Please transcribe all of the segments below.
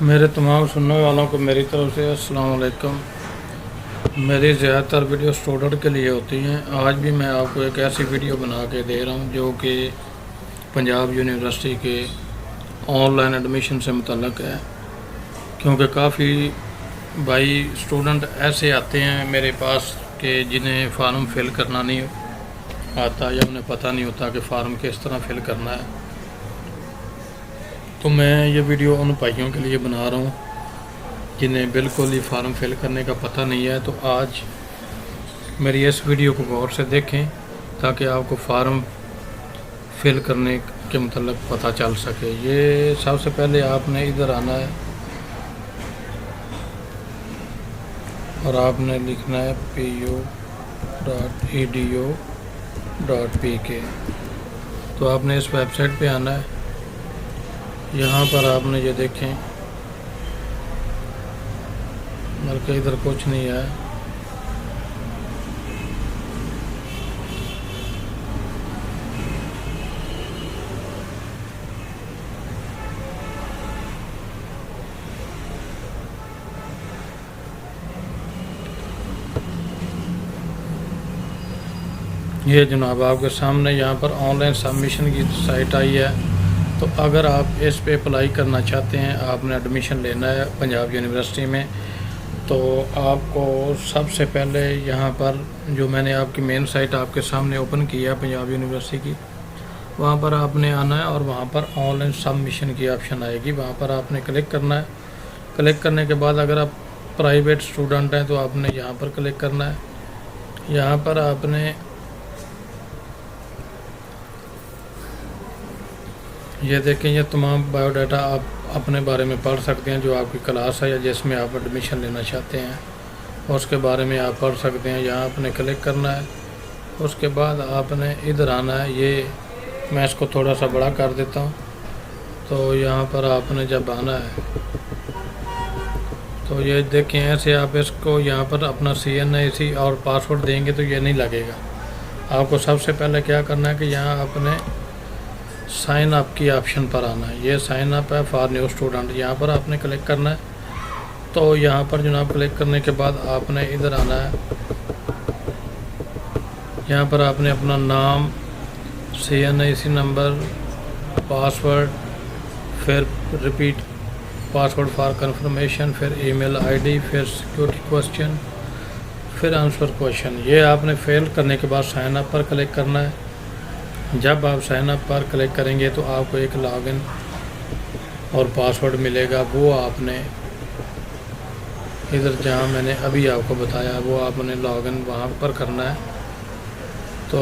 میرے تمام سننے والوں کو میری طرف سے السلام علیکم۔ میری زیادہ تر ویڈیو اسٹوڈنٹ کے لیے ہوتی ہیں۔ آج بھی میں آپ کو ایک ایسی ویڈیو بنا کے دے رہا ہوں جو کہ پنجاب یونیورسٹی کے آن لائن ایڈمیشن سے متعلق ہے، کیونکہ کافی بھائی اسٹوڈنٹ ایسے آتے ہیں میرے پاس کہ جنہیں فارم فل کرنا نہیں آتا یا انہیں پتہ نہیں ہوتا کہ فارم کس طرح فل کرنا ہے۔ تو میں یہ ویڈیو ان بھائیوں کے لیے بنا رہا ہوں جنہیں بالکل ہی فارم فل کرنے کا پتہ نہیں ہے۔ تو آج میری اس ویڈیو کو غور سے دیکھیں تاکہ آپ کو فارم فل کرنے کے متعلق پتہ چل سکے۔ یہ سب سے پہلے آپ نے ادھر آنا ہے اور آپ نے لکھنا ہے pu.edu.pk۔ تو آپ نے اس ویب سائٹ پہ آنا ہے۔ یہاں پر آپ نے یہ دیکھیں بلکہ ادھر کچھ نہیں ہے۔ یہ جناب آپ کے سامنے یہاں پر آن لائن سبمیشن کی سائٹ آئی ہے۔ تو اگر آپ اس پہ اپلائی کرنا چاہتے ہیں، آپ نے ایڈمیشن لینا ہے پنجاب یونیورسٹی میں، تو آپ کو سب سے پہلے یہاں پر جو میں نے آپ کی مین سائٹ آپ کے سامنے اوپن کی ہے پنجاب یونیورسٹی کی، وہاں پر آپ نے آنا ہے اور وہاں پر آن لائن سبمیشن کی آپشن آئے گی، وہاں پر آپ نے کلک کرنا ہے۔ کلک کرنے کے بعد اگر آپ پرائیویٹ اسٹوڈنٹ ہیں تو آپ نے یہاں پر کلک کرنا ہے۔ یہاں پر آپ نے یہ دیکھیں، یہ تمام بایو ڈاٹا آپ اپنے بارے میں پڑھ سکتے ہیں، جو آپ کی کلاس ہے یا جس میں آپ ایڈمیشن لینا چاہتے ہیں اس کے بارے میں آپ پڑھ سکتے ہیں۔ یہاں آپ نے کلک کرنا ہے۔ اس کے بعد آپ نے ادھر آنا ہے۔ یہ میں اس کو تھوڑا سا بڑا کر دیتا ہوں۔ تو یہاں پر آپ نے جب آنا ہے تو یہ دیکھیں، ایسے آپ اس کو یہاں پر اپنا CNIC اور پاسورڈ دیں گے تو یہ نہیں لگے گا۔ آپ کو سب سے پہلے کیا کرنا ہے کہ یہاں آپ نے سائن اپ کی آپشن پر آنا ہے۔ یہ سائن اپ ہے فار نیو اسٹوڈنٹ، یہاں پر آپ نے کلک کرنا ہے۔ تو یہاں پر جناب کلک کرنے کے بعد آپ نے ادھر آنا ہے۔ یہاں پر آپ نے اپنا نام، CNIC نمبر، پاسورڈ، پھر ریپیٹ پاسورڈ فار کنفرمیشن، پھر ای میل ID، پھر سیکیورٹی کوسچن، پھر آنسر کوسچن۔ یہ آپ نے فل کرنے کے بعد سائن اپ پر کلک کرنا ہے۔ جب آپ سائن اپ پر کلک کریں گے تو آپ کو ایک لاگ ان اور پاسورڈ ملے گا، وہ آپ نے ادھر جہاں میں نے ابھی آپ کو بتایا وہ آپ نے لاگ ان وہاں پر کرنا ہے۔ تو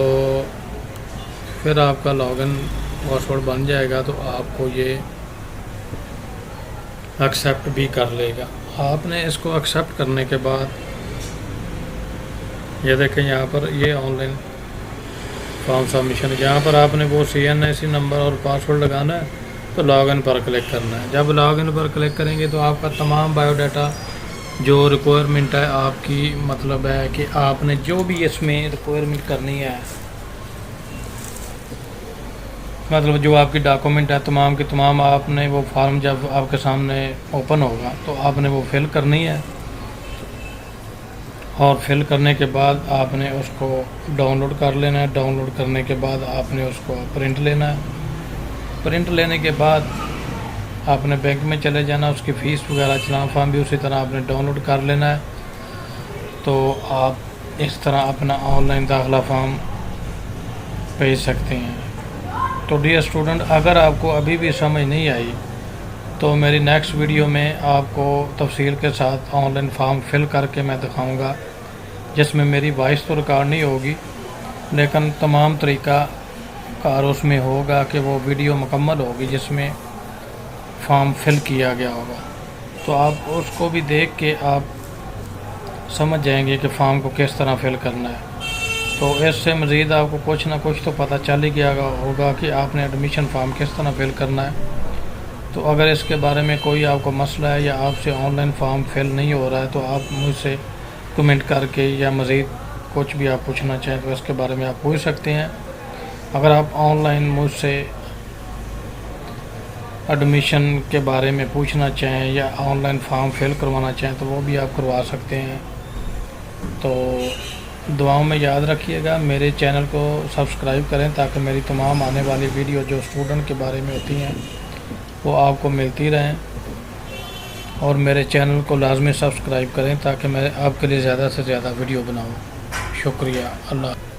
پھر آپ کا لاگ ان پاسورڈ بن جائے گا تو آپ کو یہ ایکسیپٹ بھی کر لے گا۔ آپ نے اس کو ایکسیپٹ کرنے کے بعد یہ دیکھیں، یہاں پر یہ آن لائن فارم سبمیشن، یہاں پر آپ نے وہ CNIC نمبر اور پاسورڈ لگانا ہے تو لاگ ان پر کلک کرنا ہے۔ جب لاگ ان پر کلک کریں گے تو آپ کا تمام بایو ڈاٹا جو ریکوائرمنٹ ہے آپ کی، مطلب ہے کہ آپ نے جو بھی اس میں ریکوائرمنٹ کرنی ہے، مطلب جو آپ کی ڈاکومنٹ ہے تمام کی تمام، آپ نے وہ فارم جب آپ کے سامنے اوپن ہوگا تو آپ نے وہ فل کرنی ہے، اور فل کرنے کے بعد آپ نے اس کو ڈاؤن لوڈ کر لینا ہے۔ ڈاؤن لوڈ کرنے کے بعد آپ نے اس کو پرنٹ لینا ہے۔ پرنٹ لینے کے بعد آپ نے بینک میں چلے جانا، اس کی فیس وغیرہ چلان فارم بھی اسی طرح آپ نے ڈاؤن لوڈ کر لینا ہے۔ تو آپ اس طرح اپنا آن لائن داخلہ فارم بھیج سکتے ہیں۔ تو ڈیئر اسٹوڈنٹ، اگر آپ کو ابھی بھی سمجھ نہیں آئی تو میری نیکسٹ ویڈیو میں آپ کو تفصیل کے ساتھ آن لائن فارم فل کر کے میں دکھاؤں گا، جس میں میری وائس تو ریکارڈ نہیں ہوگی لیکن تمام طریقہ کار اس میں ہوگا کہ وہ ویڈیو مکمل ہوگی جس میں فارم فل کیا گیا ہوگا۔ تو آپ اس کو بھی دیکھ کے آپ سمجھ جائیں گے کہ فارم کو کس طرح فل کرنا ہے۔ تو اس سے مزید آپ کو کچھ نہ کچھ تو پتہ چل ہی گیا ہوگا کہ آپ نے ایڈمیشن فارم کس طرح فل کرنا ہے۔ تو اگر اس کے بارے میں کوئی آپ کو مسئلہ ہے یا آپ سے آن لائن فارم فل نہیں ہو رہا ہے تو آپ مجھ سے کمنٹ کر کے یا مزید کچھ بھی آپ پوچھنا چاہیں تو اس کے بارے میں آپ پوچھ سکتے ہیں۔ اگر آپ آن لائن مجھ سے ایڈمیشن کے بارے میں پوچھنا چاہیں یا آن لائن فارم فل کروانا چاہیں تو وہ بھی آپ کروا سکتے ہیں۔ تو دعاؤں میں یاد رکھیے گا، میرے چینل کو سبسکرائب کریں تاکہ میری تمام آنے والی ویڈیو جو اسٹوڈنٹ کے بارے میں ہوتی ہیں وہ آپ کو ملتی رہیں، اور میرے چینل کو لازمی سبسکرائب کریں تاکہ میں آپ کے لیے زیادہ سے زیادہ ویڈیو بناؤں۔ شکریہ، اللہ حافظ۔